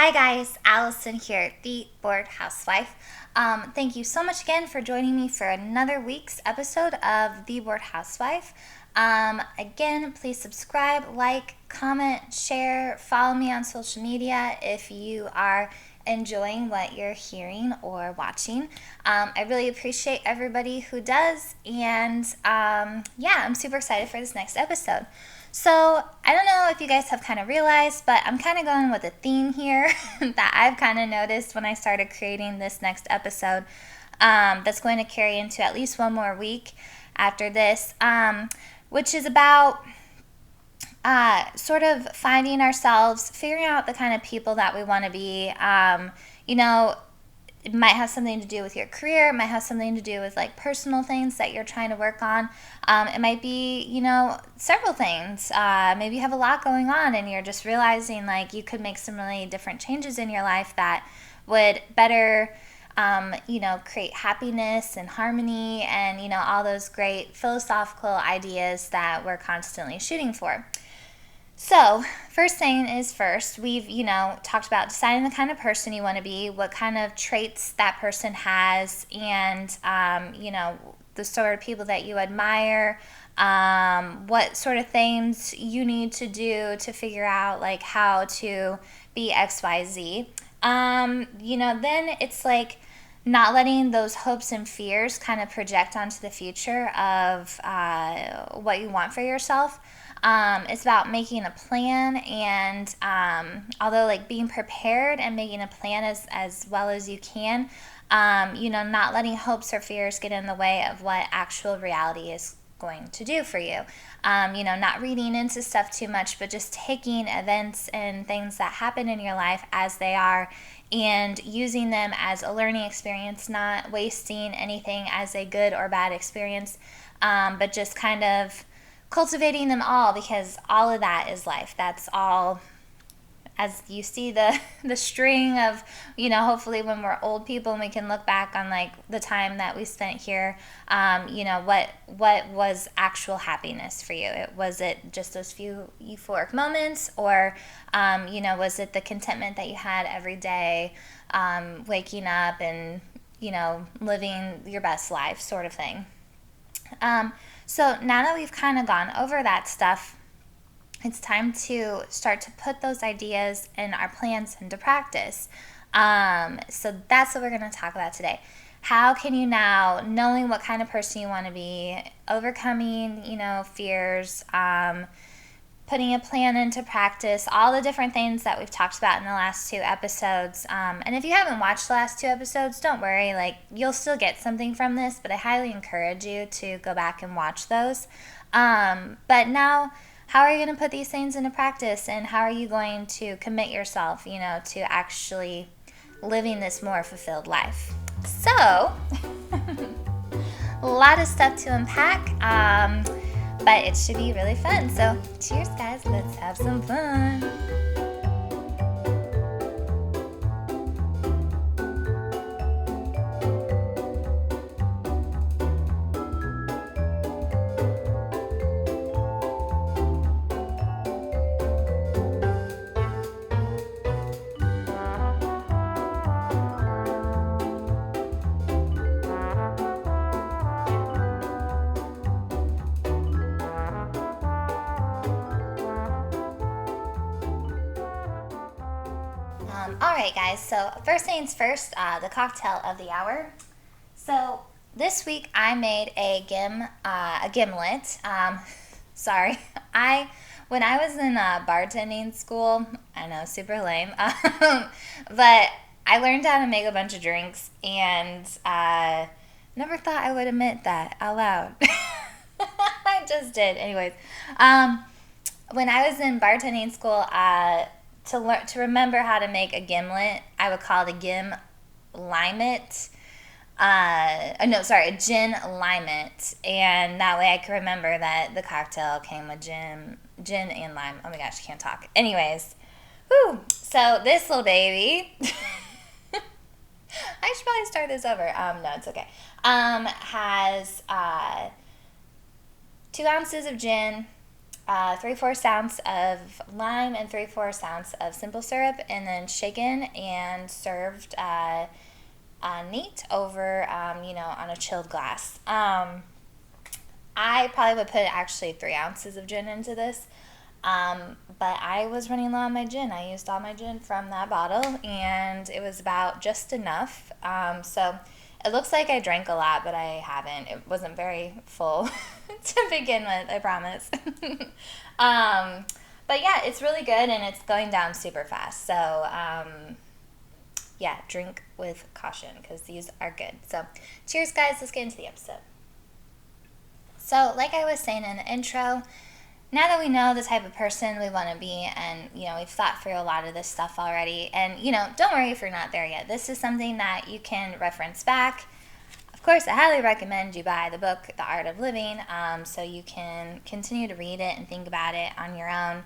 Hi guys, Allison here, the Bored Housewife. Thank you so much again for joining me for another week's episode of The Bored Housewife. Again, please subscribe, like, comment, share, follow me on social media if you are enjoying what you're hearing or watching. I really appreciate everybody who does, and I'm super excited for this next episode. So, I don't know if you guys have kind of realized, but I'm kind of going with a theme here that I've kind of noticed when I started creating this next episode that's going to carry into at least one more week after this, which is about sort of finding ourselves, figuring out the kind of people that we want to be. It might have something to do with your career. It might have something to do with like personal things that you're trying to work on. It might be, several things. Maybe you have a lot going on and you're just realizing like you could make some really different changes in your life that would better, create happiness and harmony and, all those great philosophical ideas that we're constantly shooting for. So, first thing is first, we've, talked about deciding the kind of person you want to be, what kind of traits that person has, and, the sort of people that you admire, what sort of things you need to do to figure out, like, how to be XYZ. Then it's like not letting those hopes and fears kind of project onto the future of what you want for yourself. It's about making a plan and although like being prepared and making a plan as well as you can, not letting hopes or fears get in the way of what actual reality is going to do for you. Not reading into stuff too much, but just taking events and things that happen in your life as they are and using them as a learning experience, not wasting anything as a good or bad experience, but just kind of cultivating them all, because all of that is life. That's all, as you see the string of, hopefully when we're old people and we can look back on like the time that we spent here, what was actual happiness for you? Was it just those few euphoric moments, or was it the contentment that you had every day, waking up and living your best life, sort of thing. So now that we've kind of gone over that stuff, it's time to start to put those ideas and our plans into practice. So that's what we're going to talk about today. How can you now, knowing what kind of person you want to be, overcoming, fears, putting a plan into practice, all the different things that we've talked about in the last two episodes. And if you haven't watched the last two episodes, don't worry, like you'll still get something from this, but I highly encourage you to go back and watch those. But now, how are you going to put these things into practice, and how are you going to commit yourself, to actually living this more fulfilled life? So, a lot of stuff to unpack. But it should be really fun. So cheers, guys. Let's have some fun. All right, guys. So first things first, the cocktail of the hour. So this week I made a gimlet. Sorry, when I was in bartending school, I know, super lame, but I learned how to make a bunch of drinks, and never thought I would admit that out loud. I just did. Anyways, when I was in bartending school, to remember how to make a gimlet, I would call it a limet. A gin limet, and that way I could remember that the cocktail came with gin and lime. Oh my gosh, I can't talk. Anyways, whew. So this little baby, I should probably start this over. No, it's okay. Has 2 ounces of gin, 3/4 ounce of lime and 3/4 ounce of simple syrup, and then shaken and served neat over, on a chilled glass. I probably would put actually 3 ounces of gin into this. But I was running low on my gin. I used all my gin from that bottle, and it was about just enough. So it looks like I drank a lot, but I haven't. It wasn't very full to begin with, I promise. But yeah, it's really good, and it's going down super fast. So yeah, drink with caution because these are good. So cheers, guys. Let's get into the episode. So, like I was saying in the intro, now that we know the type of person we want to be, and we've thought through a lot of this stuff already, and don't worry if you're not there yet. This is something that you can reference back. Of course, I highly recommend you buy the book The Art of Living, so you can continue to read it and think about it on your own.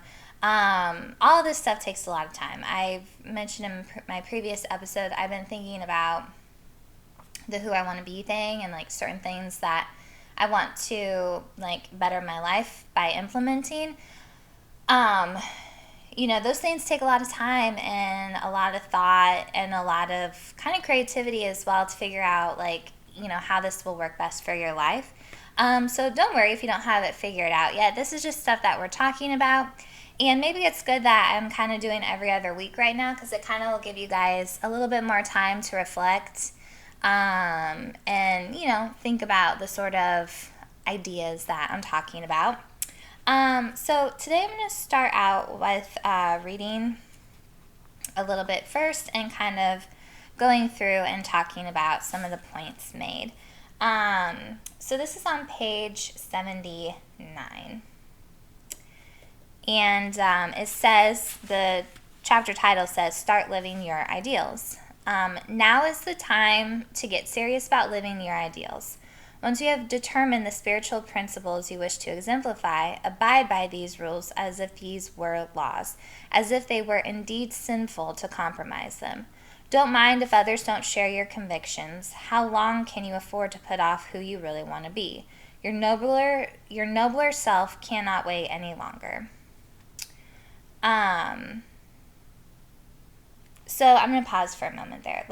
All of this stuff takes a lot of time. I've mentioned in my previous episode, I've been thinking about the who I want to be thing, and like certain things that I want to better my life by implementing. Those things take a lot of time and a lot of thought and a lot of kind of creativity as well to figure out how this will work best for your life. So don't worry if you don't have it figured out yet. This is just stuff that we're talking about. And maybe it's good that I'm kind of doing every other week right now, because it kind of will give you guys a little bit more time to reflect and think about the sort of ideas that I'm talking about. So today I'm going to start out with reading a little bit first and kind of going through and talking about some of the points made. So this is on page 79. And it says, the chapter title says, Start Living Your Ideals. Now is the time to get serious about living your ideals. Once you have determined the spiritual principles you wish to exemplify, abide by these rules as if these were laws, as if they were indeed sinful to compromise them. Don't mind if others don't share your convictions. How long can you afford to put off who you really want to be? Your nobler self cannot wait any longer. So I'm going to pause for a moment there.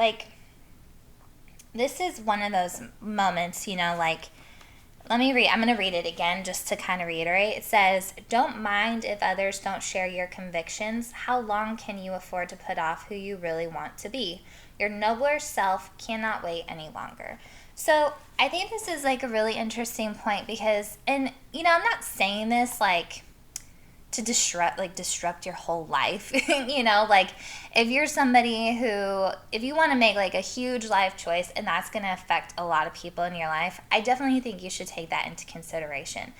This is one of those moments, let me read. I'm going to read it again just to kind of reiterate. It says, don't mind if others don't share your convictions. How long can you afford to put off who you really want to be? Your nobler self cannot wait any longer. So I think this is a really interesting point because, and I'm not saying this to disrupt your whole life. If you're somebody who, if you want to make a huge life choice and that's going to affect a lot of people in your life, I definitely think you should take that into consideration.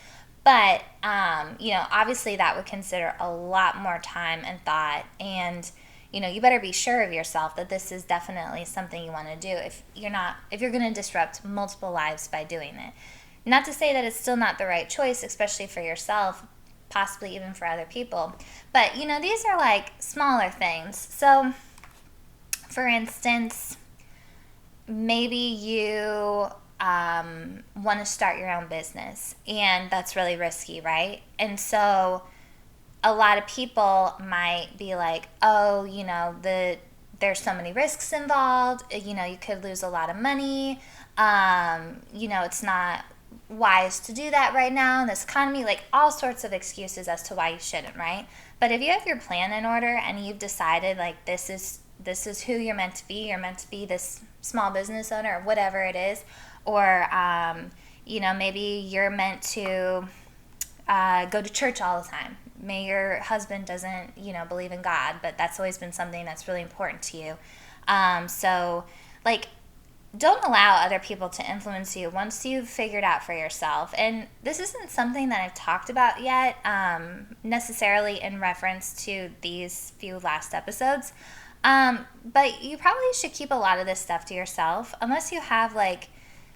But, obviously that would consider a lot more time and thought, and, you better be sure of yourself that this is definitely something you want to do if you're going to disrupt multiple lives by doing it. Not to say that it's still not the right choice, especially for yourself, possibly even for other people. But, these are smaller things. So, for instance, maybe you want to start your own business, and that's really risky, right? And so a lot of people might be like, oh, there's so many risks involved, you could lose a lot of money, it's not wise to do that right now in this economy, all sorts of excuses as to why you shouldn't, right? But if you have your plan in order and you've decided this is who you're meant to be this small business owner or whatever it is, or maybe you're meant to go to church all the time. Maybe your husband doesn't believe in God, but that's always been something that's really important to you. So don't allow other people to influence you once you've figured out for yourself. And this isn't something that I've talked about yet, necessarily in reference to these few last episodes. But you probably should keep a lot of this stuff to yourself, unless you have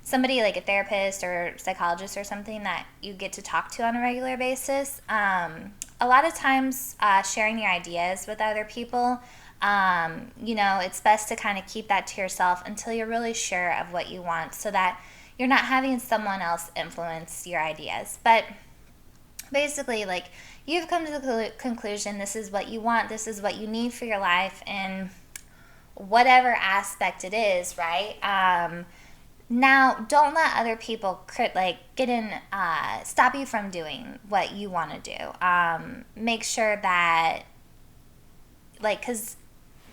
somebody a therapist or psychologist or something that you get to talk to on a regular basis. A lot of times sharing your ideas with other people, it's best to kind of keep that to yourself until you're really sure of what you want, so that you're not having someone else influence your ideas. But Basically, like, you've come to the conclusion this is what you want, this is what you need for your life, and whatever aspect it is, right? Now, don't let other people get in, stop you from doing what you want to do. Make sure that, like, because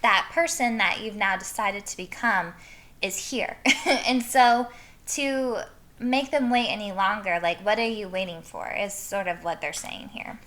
that person that you've now decided to become is here. And so to make them wait any longer, like, what are you waiting for, is sort of what they're saying here.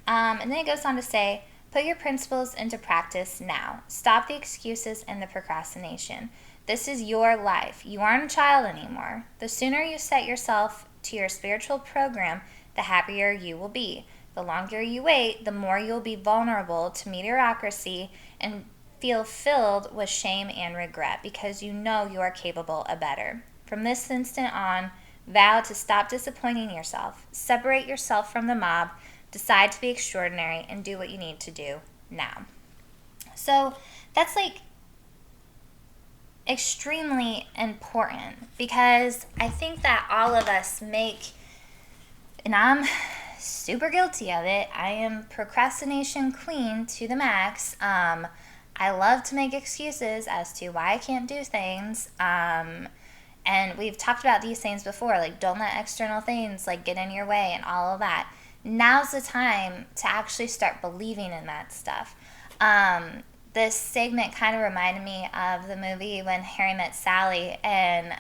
And then it goes on to say, put your principles into practice now. Stop the excuses and the procrastination. This is your life. You aren't a child anymore. The sooner you set yourself to your spiritual program, the happier you will be. The longer you wait, the more you'll be vulnerable to mediocrity and feel filled with shame and regret because you know you are capable of better. From this instant on, vow to stop disappointing yourself. Separate yourself from the mob. Decide to be extraordinary and do what you need to do now. So that's like extremely important because I think that all of us make, and I'm super guilty of it, I am procrastination queen to the max. I love to make excuses as to why I can't do things. And we've talked about these things before, like don't let external things like get in your way and all of that. Now's the time to actually start believing in that stuff. This segment kind of reminded me of the movie When Harry Met Sally, and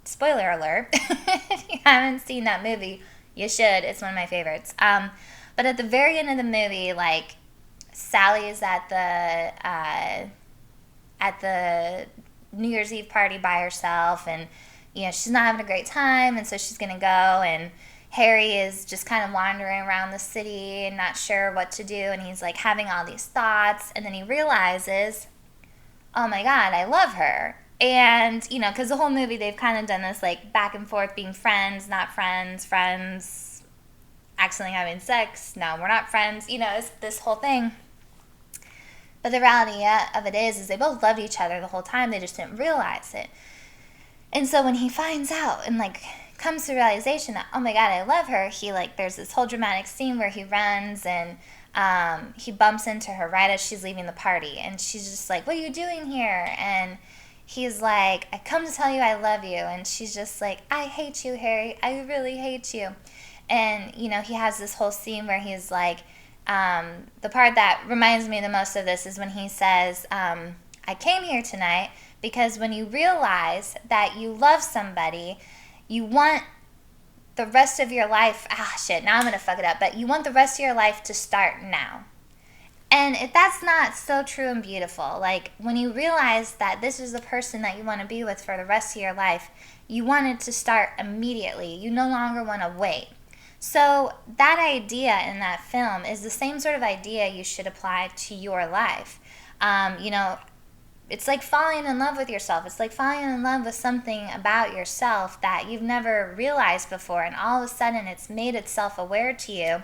spoiler alert, if you haven't seen that movie, you should. It's one of my favorites. But at the very end of the movie, like, Sally is at the New Year's Eve party by herself, and she's not having a great time, and so she's gonna go, and Harry is just kind of wandering around the city and not sure what to do, and he's like having all these thoughts, and then he realizes, oh my god, I love her. And, because the whole movie they've kind of done this like back and forth, being friends, not friends, friends, accidentally having sex, no, we're not friends, it's this whole thing. But the reality of it is they both loved each other the whole time, they just didn't realize it. And so when he finds out and like comes to the realization that, oh my god, I love her, he there's this whole dramatic scene where he runs and he bumps into her right as she's leaving the party, and she's just like, what are you doing here? And he's like, I come to tell you I love you. And she's just like, I hate you, Harry, I really hate you. And he has this whole scene where he's like, the part that reminds me the most of this is when he says, I came here tonight because when you realize that you love somebody, you want the rest of your life, now I'm going to fuck it up, but you want the rest of your life to start now. And if that's not so true and beautiful, like when you realize that this is the person that you want to be with for the rest of your life, you want it to start immediately. You no longer want to wait. So that idea in that film is the same sort of idea you should apply to your life. It's like falling in love with yourself. It's like falling in love with something about yourself that you've never realized before, and all of a sudden it's made itself aware to you.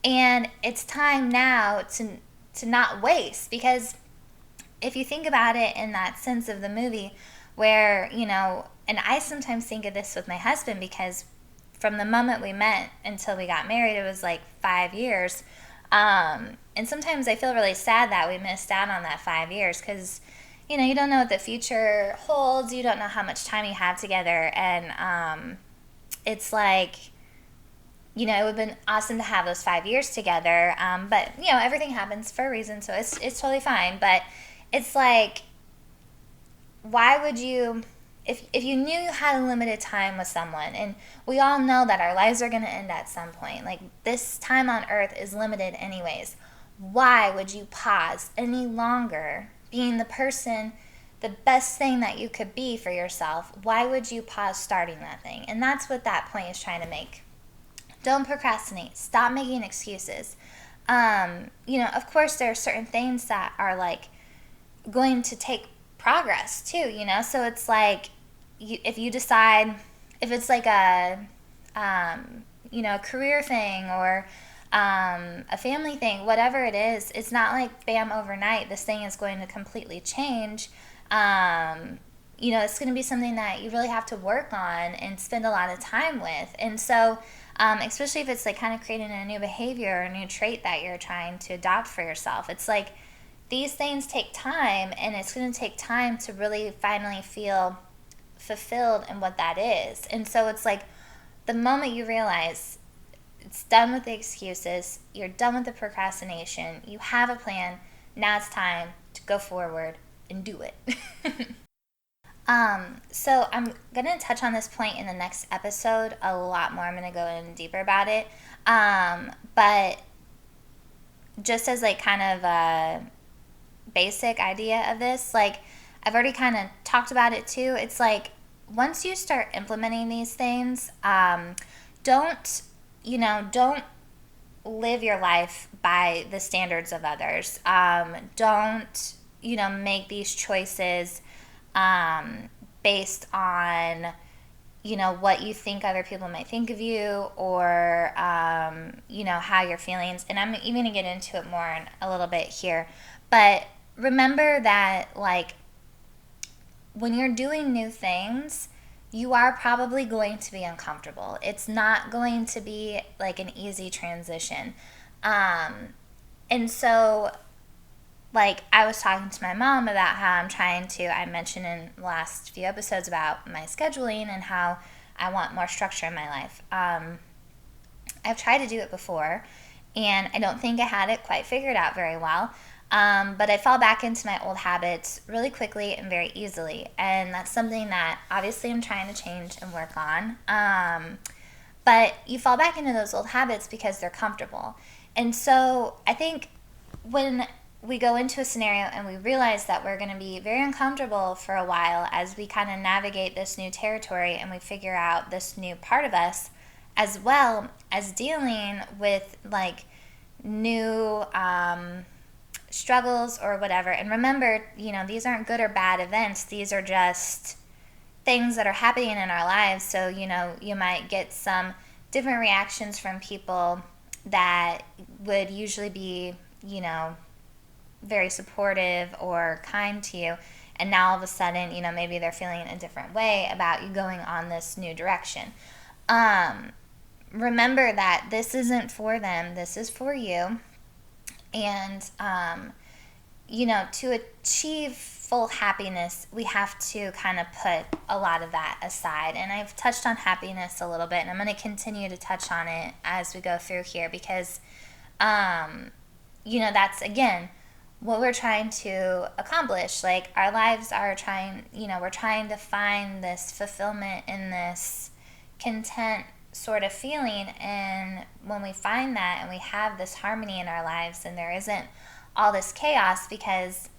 And it's time now to not waste, because if you think about it in that sense of the movie where, and I sometimes think of this with my husband, because from the moment we met until we got married, it was like 5 years. And sometimes I feel really sad that we missed out on that 5 years because, you don't know what the future holds. You don't know how much time you have together. And it's like, it would have been awesome to have those 5 years together. But, everything happens for a reason, so it's totally fine. But it's like, why would you, if you knew you had a limited time with someone, and we all know that our lives are going to end at some point, like this time on earth is limited anyways, why would you pause any longer being the person, the best thing that you could be for yourself? Why would you pause starting that thing? And that's what that point is trying to make. Don't procrastinate. Stop making excuses. Of course there are certain things that are like going to take progress too, so it's like, if you decide, if it's like a career thing or a family thing, whatever it is, it's not like bam, overnight this thing is going to completely change. It's going to be something that you really have to work on and spend a lot of time with. And so especially if it's like kind of creating a new behavior or a new trait that you're trying to adopt for yourself. It's like these things take time, and it's going to take time to really finally feel fulfilled in what that is. And so it's like the moment you realize it's done with the excuses, you're done with the procrastination, you have a plan, now it's time to go forward and do it. So I'm going to touch on this point in the next episode a lot more. I'm going to go in deeper about it. But just as like kind of a basic idea of this, like I've already kind of talked about it too. It's like once you start implementing these things, don't live your life by the standards of others. Don't, make these choices based on, what you think other people might think of you, or, how you're feeling. And I'm even going to get into it more in a little bit here. But remember that, like, when you're doing new things, you are probably going to be uncomfortable. It's not going to be like an easy transition. And so, like, I was talking to my mom about how I mentioned in the last few episodes about my scheduling and how I want more structure in my life. I've tried to do it before, and I don't think I had it quite figured out very well. But I fall back into my old habits really quickly and very easily. And that's something that obviously I'm trying to change and work on. But you fall back into those old habits because they're comfortable. And so I think when we go into a scenario and we realize that we're going to be very uncomfortable for a while as we kind of navigate this new territory and we figure out this new part of us, as well as dealing with like new struggles or whatever. And remember, these aren't good or bad events. These are just things that are happening in our lives. So, you might get some different reactions from people that would usually be, very supportive or kind to you. And now all of a sudden, maybe they're feeling a different way about you going on this new direction. Remember that this isn't for them. This is for you. And, to achieve full happiness, we have to kind of put a lot of that aside. And I've touched on happiness a little bit, and I'm going to continue to touch on it as we go through here because, that's, again, what we're trying to accomplish. Like, our lives are we're trying to find this fulfillment in this content sort of feeling. And when we find that and we have this harmony in our lives and there isn't all this chaos, because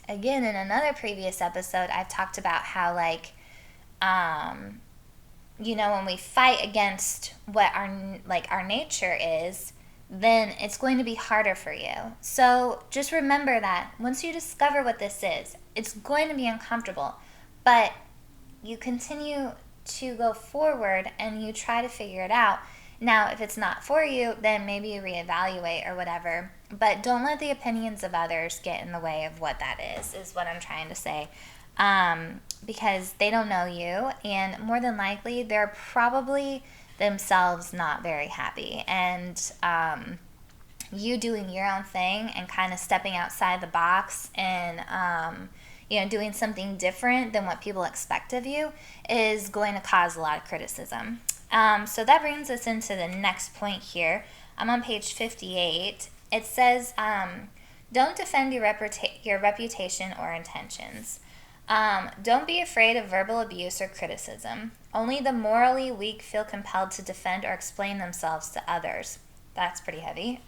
again, in another previous episode, I've talked about how when we fight against what our nature is, then it's going to be harder for you. So just remember that once you discover what this is, it's going to be uncomfortable, but you continue to go forward and you try to figure it out. Now, if it's not for you, then maybe you reevaluate or whatever, but don't let the opinions of others get in the way of what that is what I'm trying to say. Because they don't know you, and more than likely, they're probably themselves not very happy. And you doing your own thing and kind of stepping outside the box and doing something different than what people expect of you is going to cause a lot of criticism. So that brings us into the next point here. I'm on page 58. It says, don't defend your reputation or intentions. Don't be afraid of verbal abuse or criticism. Only the morally weak feel compelled to defend or explain themselves to others. That's pretty heavy.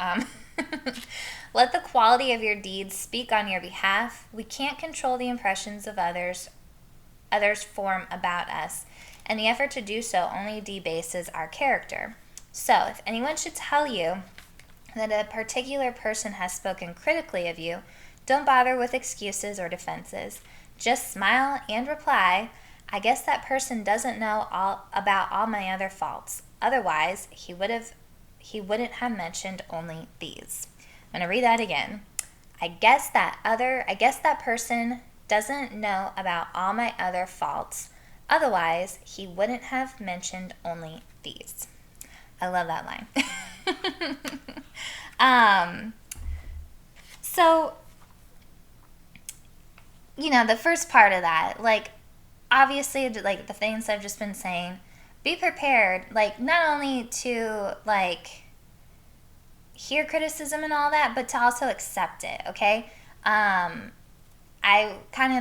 Let the quality of your deeds speak on your behalf. We can't control the impressions of others form about us, and the effort to do so only debases our character. So, if anyone should tell you that a particular person has spoken critically of you, don't bother with excuses or defenses. Just smile and reply, I guess that person doesn't know all about all my other faults. Otherwise, he wouldn't have mentioned only these. I'm going to read that again. I guess that person doesn't know about all my other faults. Otherwise, he wouldn't have mentioned only these. I love that line. So, the first part of that, like, obviously, like, the things I've just been saying, be prepared, like, not only to, like, hear criticism and all that, but to also accept it, okay?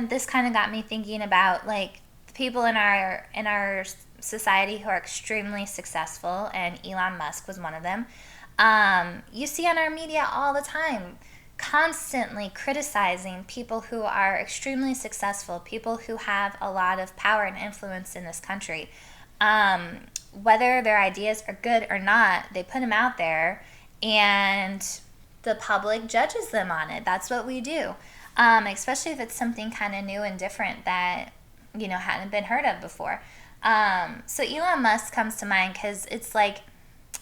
This kind of got me thinking about, like, the people in our society who are extremely successful, and Elon Musk was one of them. You see on our media all the time, constantly criticizing people who are extremely successful, people who have a lot of power and influence in this country. Whether their ideas are good or not, they put them out there, and the public judges them on it. That's what we do, especially if it's something kind of new and different that hadn't been heard of before. So Elon Musk comes to mind because it's like,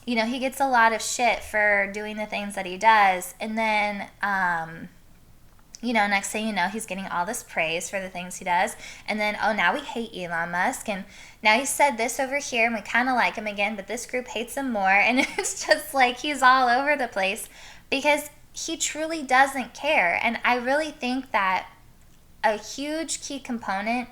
he gets a lot of shit for doing the things that he does. And then, next thing you know, he's getting all this praise for the things he does. And then, oh, now we hate Elon Musk. And now he said this over here and we kind of like him again, but this group hates him more. And it's just like he's all over the place because he truly doesn't care. And I really think that a huge key component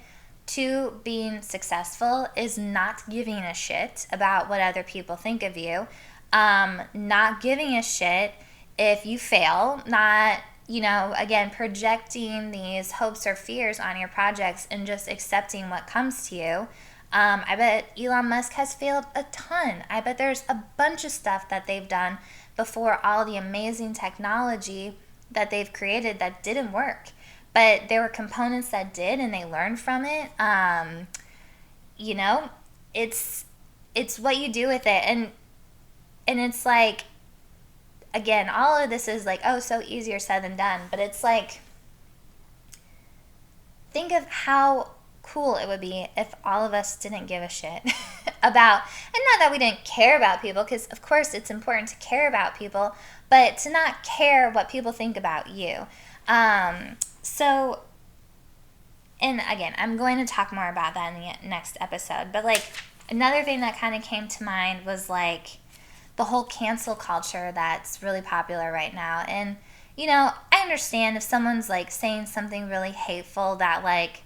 to being successful is not giving a shit about what other people think of you, not giving a shit if you fail, not, again, projecting these hopes or fears on your projects and just accepting what comes to you. I bet Elon Musk has failed a ton. I bet there's a bunch of stuff that they've done before all the amazing technology that they've created that didn't work. But there were components that did, and they learned from it. It's what you do with it, and it's like, again, all of this is like, oh, so easier said than done. But it's like, think of how cool it would be if all of us didn't give a shit about, and not that we didn't care about people, because of course it's important to care about people, but to not care what people think about you. So, and again, I'm going to talk more about that in the next episode, but like another thing that kind of came to mind was like the whole cancel culture that's really popular right now. And, I understand if someone's like saying something really hateful that like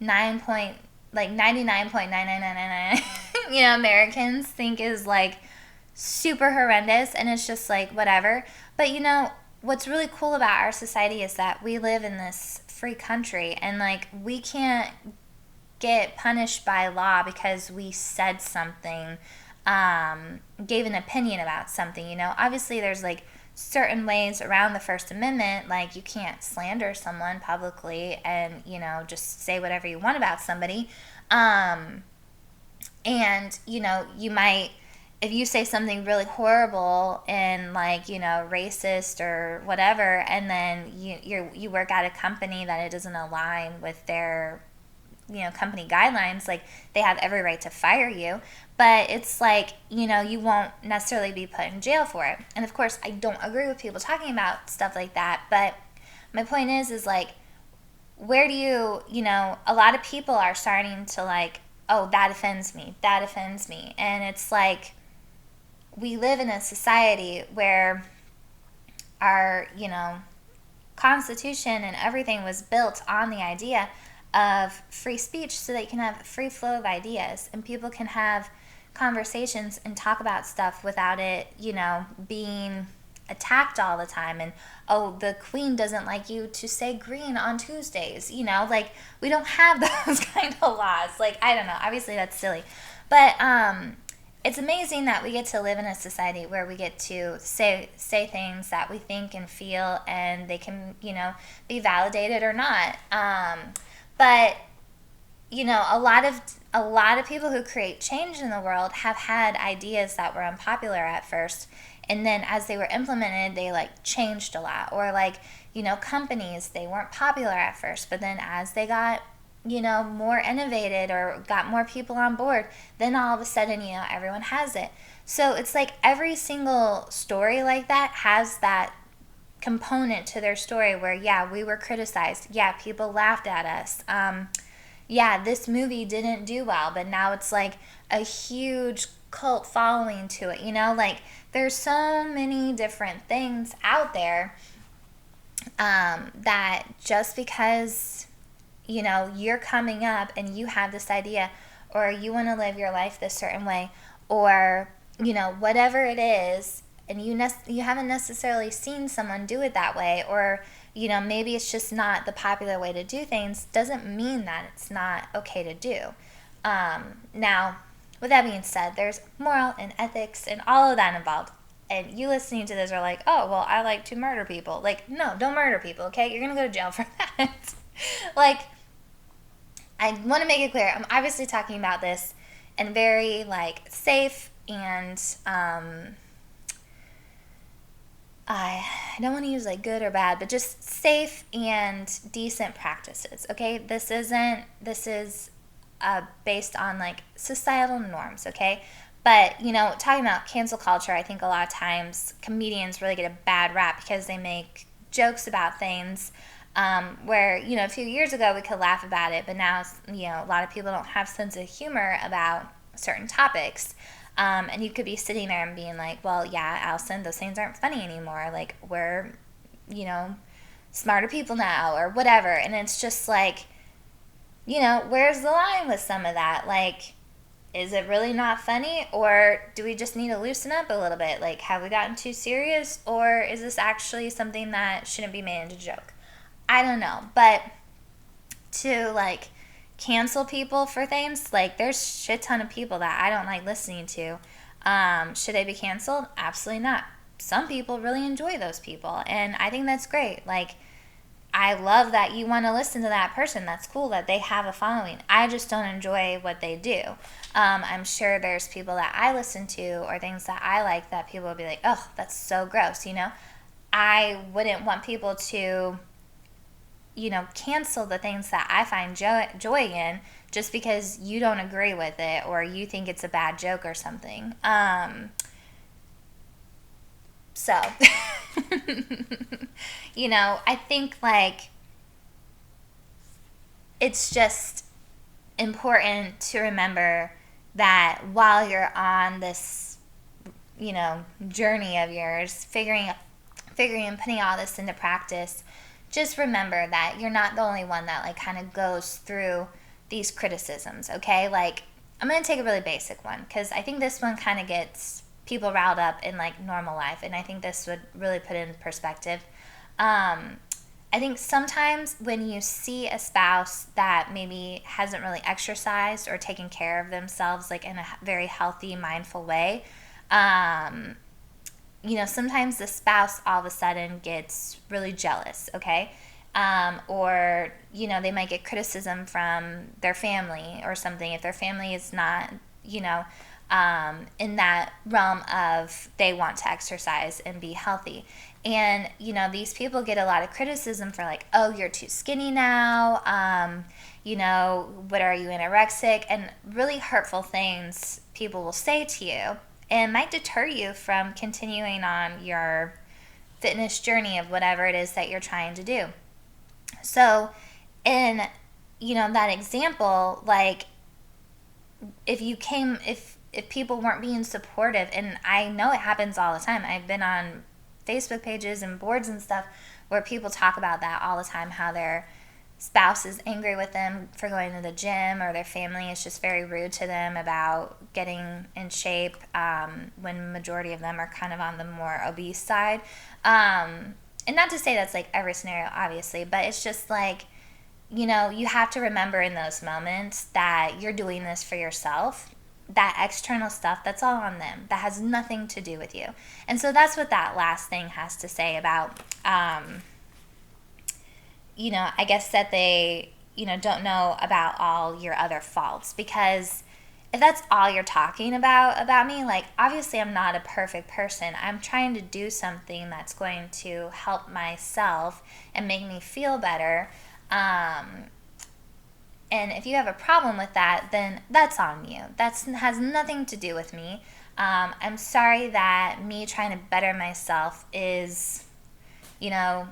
99.99999, Americans think is like super horrendous, and it's just like whatever. But what's really cool about our society is that we live in this free country, and like we can't get punished by law because we said something, gave an opinion about something. Obviously there's like certain ways around the First Amendment, like you can't slander someone publicly and just say whatever you want about somebody, and you might, if you say something really horrible and like, racist or whatever, and then you work at a company that it doesn't align with their, company guidelines, like they have every right to fire you. But it's like, you won't necessarily be put in jail for it. And of course, I don't agree with people talking about stuff like that. But my point is like, where do you, a lot of people are starting to like, oh, that offends me. And it's like, we live in a society where our, Constitution and everything was built on the idea of free speech so that you can have a free flow of ideas and people can have conversations and talk about stuff without it, being attacked all the time. And, oh, the queen doesn't like you to say green on Tuesdays, like we don't have those kind of laws. Like, I don't know, obviously that's silly. But, it's amazing that we get to live in a society where we get to say things that we think and feel, and they can, be validated or not. But a lot of people who create change in the world have had ideas that were unpopular at first, and then as they were implemented, they like changed a lot. Or like, companies, they weren't popular at first, but then as they got more innovated or got more people on board, then all of a sudden, everyone has it. So it's like every single story like that has that component to their story where, yeah, we were criticized. Yeah, people laughed at us. yeah, this movie didn't do well, but now it's like a huge cult following to it, you know? Like, there's so many different things out there that just because, you know, you're coming up and you have this idea, or you want to live your life this certain way, or, you know, whatever it is, and you haven't necessarily seen someone do it that way, or, you know, maybe it's just not the popular way to do things, doesn't mean that it's not okay to do. Now, with that being said, there's moral and ethics and all of that involved. And you listening to this are like, oh, well, I like to murder people. Like, no, don't murder people, okay? You're going to go to jail for that. Like, I want to make it clear, I'm obviously talking about this in very, like, safe and, I don't want to use like good or bad, but just safe and decent practices. Okay, this is based on like societal norms. Okay, but you know, talking about cancel culture, I think a lot of times comedians really get a bad rap because they make jokes about things where, you know, a few years ago we could laugh about it, but now, you know, a lot of people don't have sense of humor about certain topics. And you could be sitting there and being like, well, yeah, Allison, those things aren't funny anymore. Like, we're, you know, smarter people now or whatever. And it's just like, you know, where's the line with some of that? Like, is it really not funny, or do we just need to loosen up a little bit? Like, have we gotten too serious, or is this actually something that shouldn't be made into a joke? I don't know. But to, like, cancel people for things, like, there's shit ton of people that I don't like listening to. Should they be canceled? Absolutely not. Some people really enjoy those people, and I think that's great. Like, I love that you want to listen to that person. That's cool that they have a following. I just don't enjoy what they do. I'm sure there's people that I listen to or things that I like that people will be like, oh, that's so gross, you know? I wouldn't want people to, you know, cancel the things that I find joy in just because you don't agree with it or you think it's a bad joke or something. So, you know, I think like it's just important to remember that while you're on this, you know, journey of yours, figuring and putting all this into practice, just remember that you're not the only one that like kind of goes through these criticisms, okay? Like, I'm going to take a really basic one because I think this one kind of gets people riled up in like normal life, and I think this would really put it in perspective. I think sometimes when you see a spouse that maybe hasn't really exercised or taken care of themselves like in a very healthy, mindful way, you know, sometimes the spouse all of a sudden gets really jealous, okay? Or, you know, they might get criticism from their family or something if their family is not, you know, in that realm of they want to exercise and be healthy. And, you know, these people get a lot of criticism for like, oh, you're too skinny now. You know, what, are you anorexic? And really hurtful things people will say to you and might deter you from continuing on your fitness journey of whatever it is that you're trying to do. So in, you know, that example, like if people weren't being supportive, and I know it happens all the time. I've been on Facebook pages and boards and stuff where people talk about that all the time, how their spouse is angry with them for going to the gym, or their family is just very rude to them about getting in shape, when majority of them are kind of on the more obese side. And not to say that's like every scenario, obviously, but it's just like, you know, you have to remember in those moments that you're doing this for yourself. That external stuff, that's all on them. That has nothing to do with you. And so that's what that last thing has to say about, you know, I guess that they, you know, don't know about all your other faults. Because if that's all you're talking about me, like, obviously I'm not a perfect person. I'm trying to do something that's going to help myself and make me feel better. And if you have a problem with that, then that's on you. That has nothing to do with me. I'm sorry that me trying to better myself is, you know,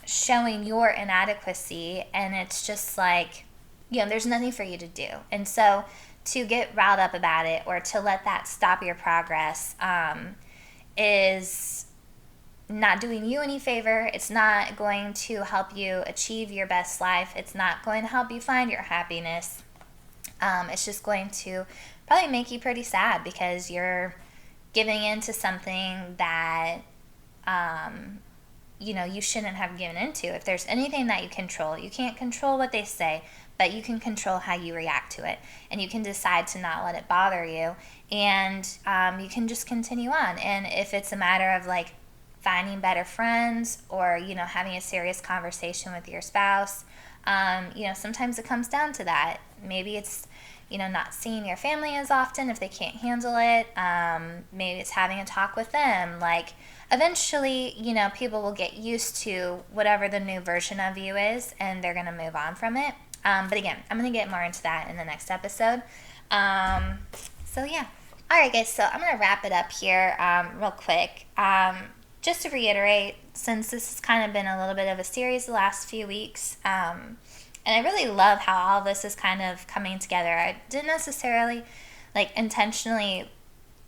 showing your inadequacy. And it's just like, there's nothing for you to do. And so to get riled up about it or to let that stop your progress is not doing you any favor. It's not going to help you achieve your best life. It's not going to help you find your happiness. It's just going to probably make you pretty sad because you're giving in to something that you shouldn't have given into. If there's anything that you control, you can't control what they say, but you can control how you react to it, and you can decide to not let it bother you, and you can just continue on. And if it's a matter of like finding better friends or having a serious conversation with your spouse, sometimes it comes down to that. Maybe it's not seeing your family as often if they can't handle it. Maybe it's having a talk with them. Like, eventually, people will get used to whatever the new version of you is, and they're going to move on from it. But again, I'm going to get more into that in the next episode. So, yeah. All right, guys, so I'm going to wrap it up here real quick. Just to reiterate, since this has kind of been a little bit of a series the last few weeks, and I really love how all this is kind of coming together. I didn't necessarily intentionally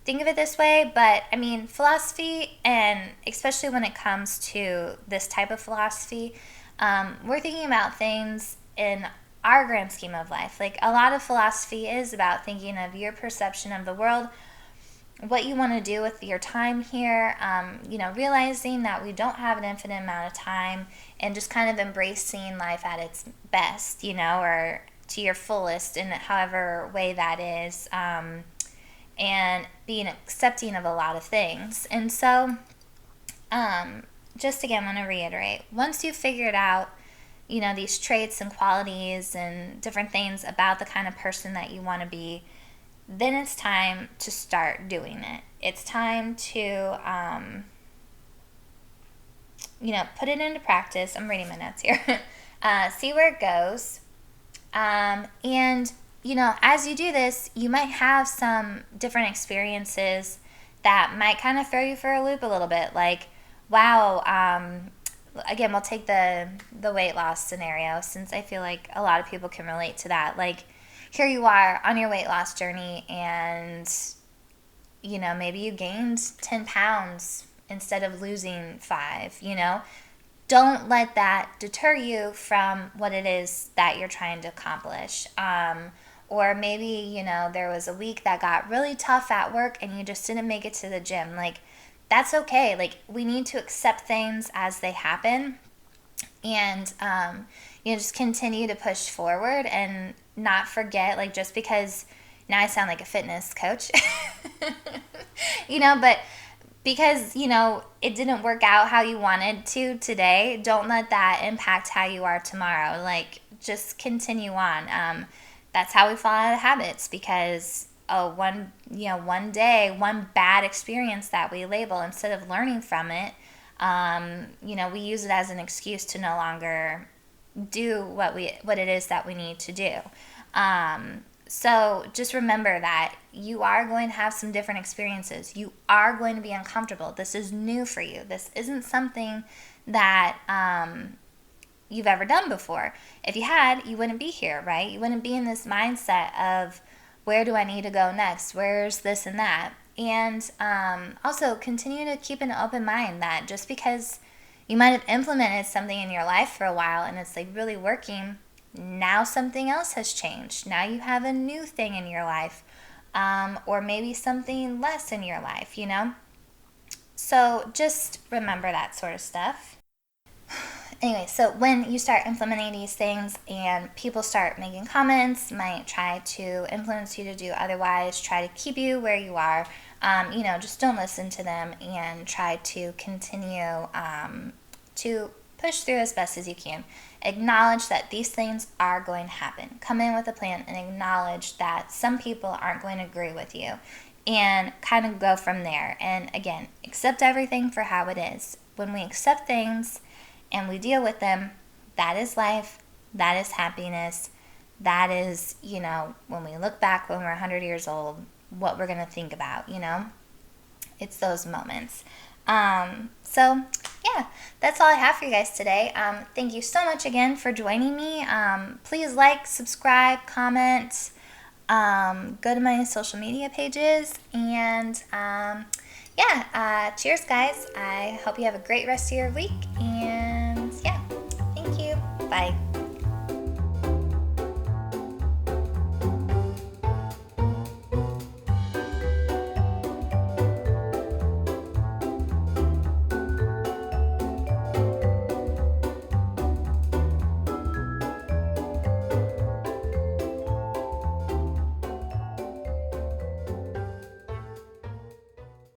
think of it this way, but I mean, philosophy, and especially when it comes to this type of philosophy, we're thinking about things in our grand scheme of life. Like, a lot of philosophy is about thinking of your perception of the world, what you want to do with your time here, realizing that we don't have an infinite amount of time, and just kind of embracing life at its best, or to your fullest in however way that is, and being accepting of a lot of things. And so, just again, want to reiterate, once you've figured out, these traits and qualities and different things about the kind of person that you want to be, then it's time to start doing it. It's time to, put it into practice. I'm reading my notes here. See where it goes. And, as you do this, you might have some different experiences that might kind of throw you for a loop a little bit. Like, wow, again, we'll take the weight loss scenario, since I feel like a lot of people can relate to that. Like, here you are on your weight loss journey, and maybe you gained 10 pounds instead of losing 5. Don't let that deter you from what it is that you're trying to accomplish. Or maybe there was a week that got really tough at work and you just didn't make it to the gym. Like, that's okay. Like, we need to accept things as they happen, and just continue to push forward and not forget, like, just because now I sound like a fitness coach, but because, it didn't work out how you wanted to today, don't let that impact how you are tomorrow. Like, just continue on. That's how we fall out of habits, because one day, one bad experience that we label, instead of learning from it, we use it as an excuse to no longer do what it is that we need to do. So just remember that you are going to have some different experiences. You are going to be uncomfortable. This is new for you. This isn't something that you've ever done before. If you had, you wouldn't be here, right? You wouldn't be in this mindset of, where do I need to go next? Where's this and that? And also continue to keep an open mind that just because you might have implemented something in your life for a while and it's like really working, now something else has changed. Now you have a new thing in your life, or maybe something less in your life, So just remember that sort of stuff. Anyway, so when you start implementing these things and people start making comments, might try to influence you to do otherwise, try to keep you where you are, just don't listen to them and try to continue to push through as best as you can. Acknowledge that these things are going to happen. Come in with a plan and acknowledge that some people aren't going to agree with you, and kind of go from there. And again, accept everything for how it is. When we accept things and we deal with them, that is life, that is happiness, that is, when we look back when we're 100 years old, what we're going to think about, It's those moments. So, yeah, that's all I have for you guys today. Thank you so much again for joining me. Please like, subscribe, comment, go to my social media pages, and yeah, cheers, guys. I hope you have a great rest of your week, and yeah, thank you. Bye.